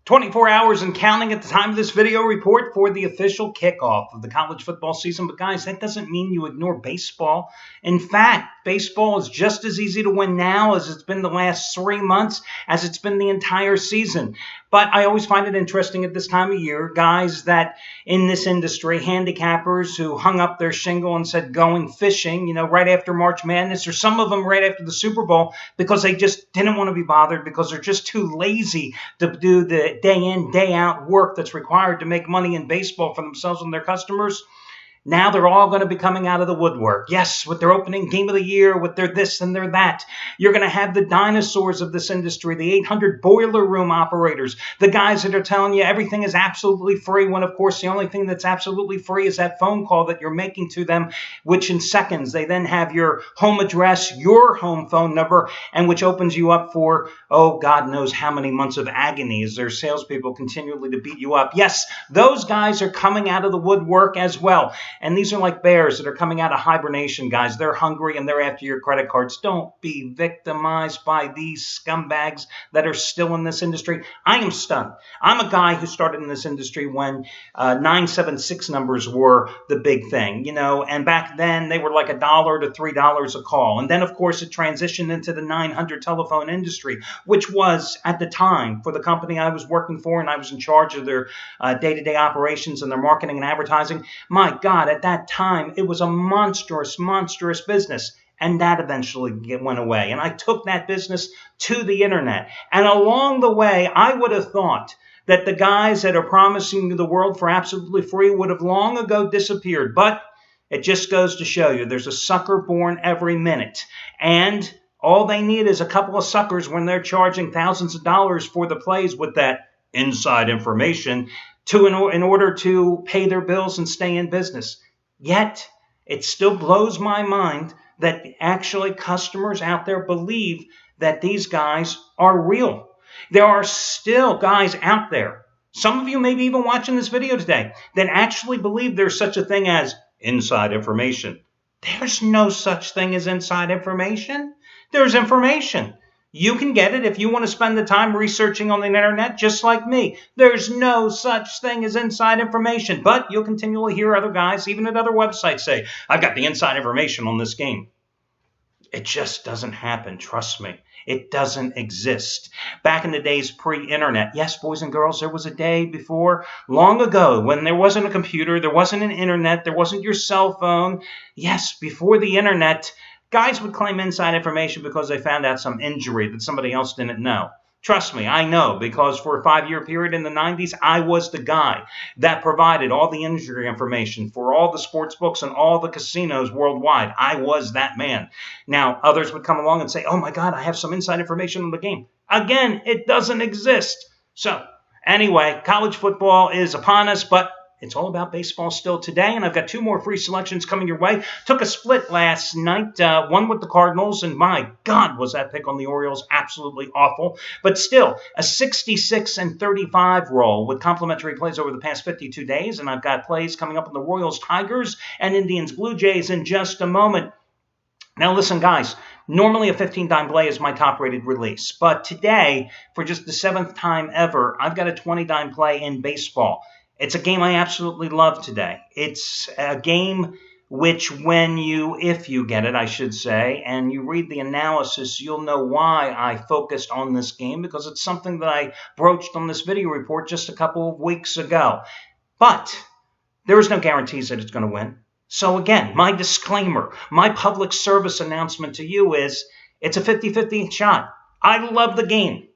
24 hours and counting at the time of this video report for the official kickoff of the college football season. But guys, that doesn't mean you ignore baseball. In fact, baseball is just as easy to win now as it's been the last 3 months, as it's been the entire season. But I always find it interesting at this time of year, guys that in this industry, handicappers who hung up their shingle and said going fishing, right after March Madness, or some of them right after the Super Bowl, because they just didn't want to be bothered, because they're just too lazy to do the day in, day out work that's required to make money in baseball for themselves and their customers. Now they're all going to be coming out of the woodwork. Yes, with their opening game of the year, with their this and their that. You're going to have the dinosaurs of this industry, the 800 boiler room operators, the guys that are telling you everything is absolutely free, when, of course, the only thing that's absolutely free is that phone call that you're making to them, which in seconds they then have your home address, your home phone number, and which opens you up for, oh, God knows how many months of agony as their salespeople continually to beat you up. Yes, those guys are coming out of the woodwork as well. And these are like bears that are coming out of hibernation, guys. They're hungry and they're after your credit cards. Don't be victimized by these scumbags that are still in this industry. I am stunned. I'm a guy who started in this industry when 976 numbers were the big thing, and back then they were like $1 to $3 a call. And then, of course, it transitioned into the 900 telephone industry, which was, at the time, for the company I was working for, and I was in charge of their day-to-day operations and their marketing and advertising. My God, at that time, it was a monstrous, monstrous business. And that eventually went away. And I took that business to the internet. And along the way, I would have thought that the guys that are promising you the world for absolutely free would have long ago disappeared. But it just goes to show you there's a sucker born every minute. And all they need is a couple of suckers when they're charging thousands of dollars for the plays with that inside information in order to pay their bills and stay in business. Yet, it still blows my mind that actually customers out there believe that these guys are real. There are still guys out there, some of you may be even watching this video today, that actually believe there's such a thing as inside information. There's no such thing as inside information. There's information. You can get it if you want to spend the time researching on the internet, just like me. There's no such thing as inside information, but you'll continually hear other guys, even at other websites, say, I've got the inside information on this game. It just doesn't happen, trust me. It doesn't exist. Back in the days pre-internet, yes, boys and girls, there was a day before, long ago, when there wasn't a computer, there wasn't an internet, there wasn't your cell phone. Yes, before the internet, guys would claim inside information because they found out some injury that somebody else didn't know. Trust me, I know, because for a 5-year period in the 90s, I was the guy that provided all the injury information for all the sports books and all the casinos worldwide. I was that man. Now, others would come along and say, oh my God, I have some inside information on the game. Again, it doesn't exist. So, anyway, college football is upon us, but it's all about baseball still today, and I've got 2 more free selections coming your way. Took a split last night, one with the Cardinals, and my God, was that pick on the Orioles absolutely awful. But still, a 66-35 roll with complimentary plays over the past 52 days, and I've got plays coming up on the Royals, Tigers, and Indians, Blue Jays in just a moment. Now listen, guys, normally a 15-dime play is my top-rated release, but today, for just the 7th time ever, I've got a 20-dime play in baseball. It's a game I absolutely love today. It's a game which if you get it, I should say, and you read the analysis, you'll know why I focused on this game, because it's something that I broached on this video report just a couple of weeks ago. But there is no guarantees that it's going to win. So again, my disclaimer, my public service announcement to you is it's a 50-50 shot. I love the game.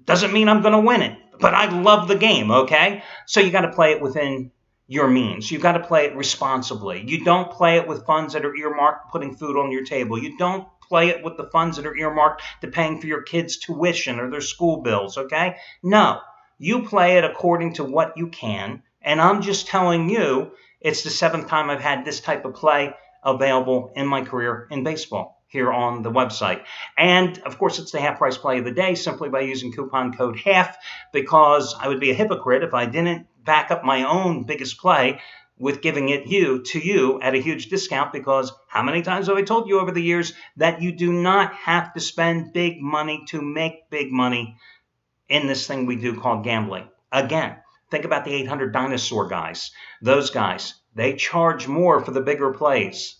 Doesn't mean I'm going to win it. But I love the game, okay? So you got to play it within your means. You got to play it responsibly. You don't play it with funds that are earmarked putting food on your table. You don't play it with the funds that are earmarked to paying for your kids' tuition or their school bills, okay? No. You play it according to what you can. And I'm just telling you, it's the 7th time I've had this type of play available in my career in baseball here on the website. And, of course, it's the half-price play of the day simply by using coupon code HALF, because I would be a hypocrite if I didn't back up my own biggest play with giving it to you at a huge discount, because how many times have I told you over the years that you do not have to spend big money to make big money in this thing we do called gambling. Again, think about the 800 dinosaur guys. Those guys, they charge more for the bigger plays.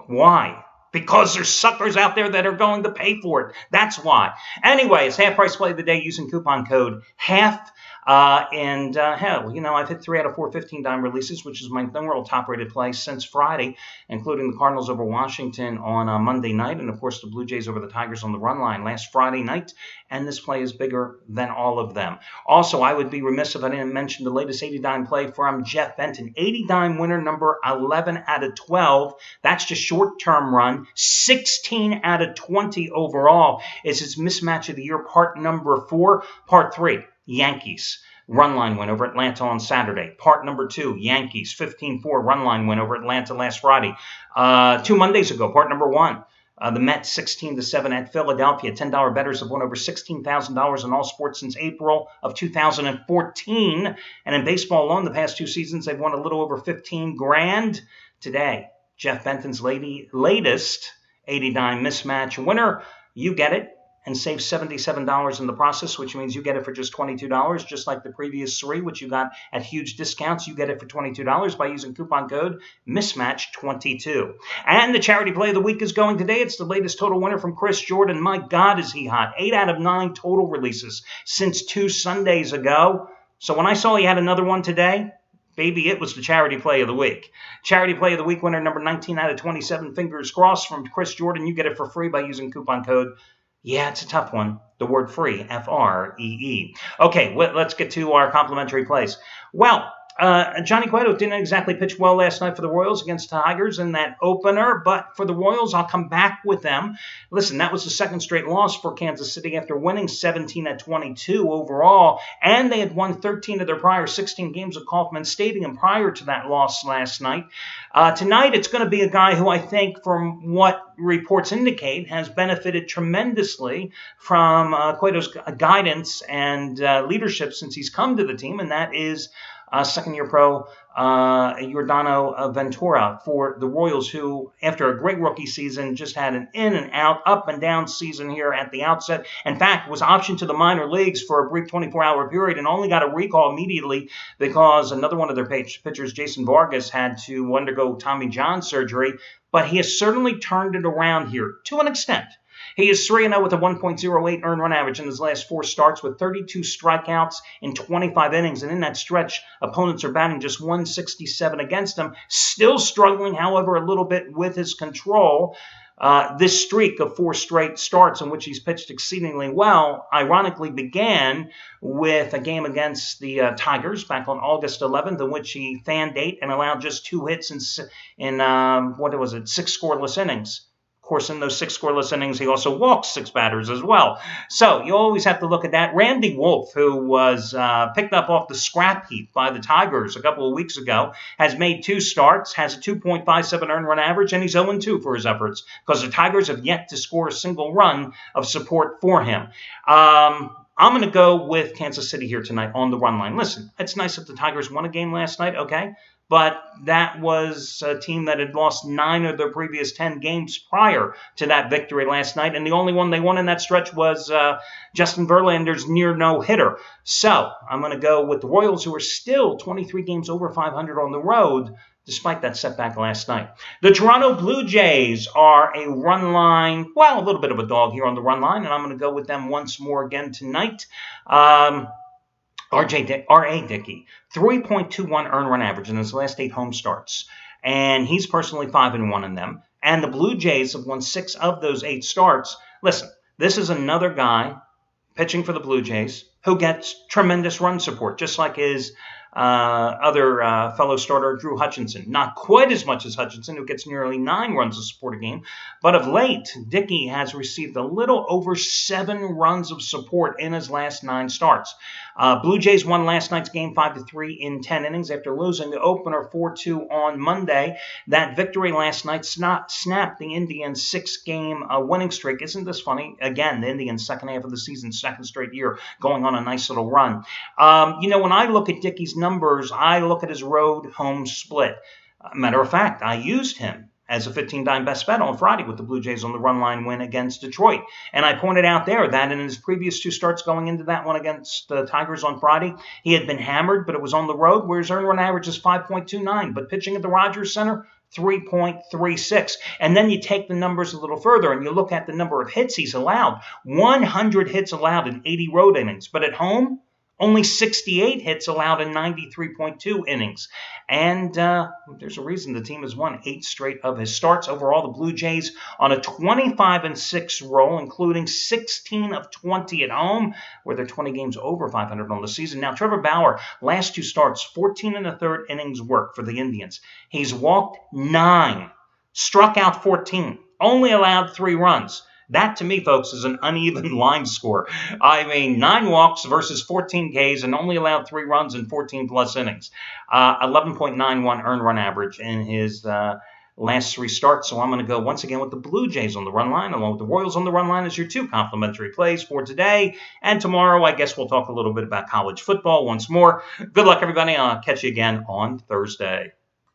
Why? Because there's suckers out there that are going to pay for it. That's why. Anyway, it's half price play of the day using coupon code HALF. Hell, I've hit 3 out of 4 15-dime releases, which is my number top-rated play since Friday, including the Cardinals over Washington on Monday night, and, of course, the Blue Jays over the Tigers on the run line last Friday night, and this play is bigger than all of them. Also, I would be remiss if I didn't mention the latest 80-dime play from Jeff Benton. 80-dime winner number 11 out of 12. That's just short-term run. 16 out of 20 overall is his mismatch of the year, part number 4. Part 3. Yankees, run line win over Atlanta on Saturday. Part number 2, Yankees, 15-4 run line win over Atlanta last Friday. 2 Mondays ago, part number 1, the Mets 16-7 at Philadelphia. $10 bettors have won over $16,000 in all sports since April of 2014. And in baseball alone, the past 2 seasons, they've won a little over $15,000. Today, Jeff Benton's latest 80-dime mismatch winner. You get it. And save $77 in the process, which means you get it for just $22, just like the previous 3, which you got at huge discounts. You get it for $22 by using coupon code MISMATCH22. And the charity play of the week is going today. It's the latest total winner from Chris Jordan. My God, is he hot. 8 out of 9 total releases since 2 Sundays ago. So when I saw he had another one today, baby, it was the charity play of the week. Charity play of the week winner number 19 out of 27, fingers crossed, from Chris Jordan. You get it for free by using coupon code. Yeah, it's a tough one. The word free, F-R-E-E. Okay, let's get to our complimentary plays. Well, Johnny Cueto didn't exactly pitch well last night for the Royals against Tigers in that opener, but for the Royals, I'll come back with them. Listen, that was the second straight loss for Kansas City after winning 17 at 22 overall, and they had won 13 of their prior 16 games at Kauffman Stadium prior to that loss last night. Tonight, it's going to be a guy who I think, from what reports indicate, has benefited tremendously from Cueto's guidance and leadership since he's come to the team, and that is second-year pro Yordano Ventura for the Royals, who, after a great rookie season, just had an in-and-out, up-and-down season here at the outset. In fact, was optioned to the minor leagues for a brief 24-hour period and only got a recall immediately because another one of their pitchers, Jason Vargas, had to undergo Tommy John surgery. But he has certainly turned it around here to an extent. He is 3-0 with a 1.08 earned run average in his last 4 starts with 32 strikeouts in 25 innings. And in that stretch, opponents are batting just 167 against him. Still struggling, however, a little bit with his control. This streak of 4 straight starts in which he's pitched exceedingly well, ironically began with a game against the Tigers back on August 11th, in which he fanned 8 and allowed just 2 hits in 6 scoreless innings. Of course, in those 6 scoreless innings, he also walked 6 batters as well. So you always have to look at that. Randy Wolf, who was picked up off the scrap heap by the Tigers a couple of weeks ago, has made 2 starts, has a 2.57 earned run average, and he's 0-2 for his efforts because the Tigers have yet to score a single run of support for him. I'm going to go with Kansas City here tonight on the run line. Listen, it's nice that the Tigers won a game last night, okay? But that was a team that had lost 9 of their previous 10 games prior to that victory last night. And the only one they won in that stretch was Justin Verlander's near no-hitter. So I'm going to go with the Royals, who are still 23 games over 500 on the road, despite that setback last night. The Toronto Blue Jays are a run line, well, a little bit of a dog here on the run line, and I'm going to go with them once more again tonight. R.A. Dickey, 3.21 earned run average in his last 8 home starts. And he's personally 5-1 in them. And the Blue Jays have won 6 of those 8 starts. Listen, this is another guy pitching for the Blue Jays who gets tremendous run support, just like his other fellow starter, Drew Hutchinson. Not quite as much as Hutchinson, who gets nearly 9 runs of support a game. But of late, Dickey has received a little over 7 runs of support in his last 9 starts. Blue Jays won last night's game 5-3 in 10 innings after losing the opener 4-2 on Monday. That victory last night snapped the Indians' 6-game winning streak. Isn't this funny? Again, the Indians' second half of the season, second straight year, going on a nice little run. When I look at Dickey's numbers, I look at his road-home split. Matter of fact, I used him as a 15-dime best bet on Friday with the Blue Jays on the run line win against Detroit. And I pointed out there that in his previous 2 starts going into that one against the Tigers on Friday, he had been hammered, but it was on the road, where his earned run average is 5.29. But pitching at the Rogers Center, 3.36. And then you take the numbers a little further and you look at the number of hits he's allowed. 100 hits allowed in 80 road innings. But at home, only 68 hits allowed in 93.2 innings. And there's a reason the team has won 8 straight of his starts. Overall, the Blue Jays on a 25-6 roll, including 16 of 20 at home, where they're 20 games over 500 on the season. Now, Trevor Bauer, last 2 starts, 14 1/3 innings work for the Indians. He's walked 9, struck out 14, only allowed 3 runs. That, to me, folks, is an uneven line score. I mean, 9 walks versus 14 Ks and only allowed 3 runs in 14-plus innings. 11.91 earned run average in his last 3 starts. So I'm going to go once again with the Blue Jays on the run line, along with the Royals on the run line as your 2 complimentary plays for today. And tomorrow, I guess we'll talk a little bit about college football once more. Good luck, everybody. I'll catch you again on Thursday.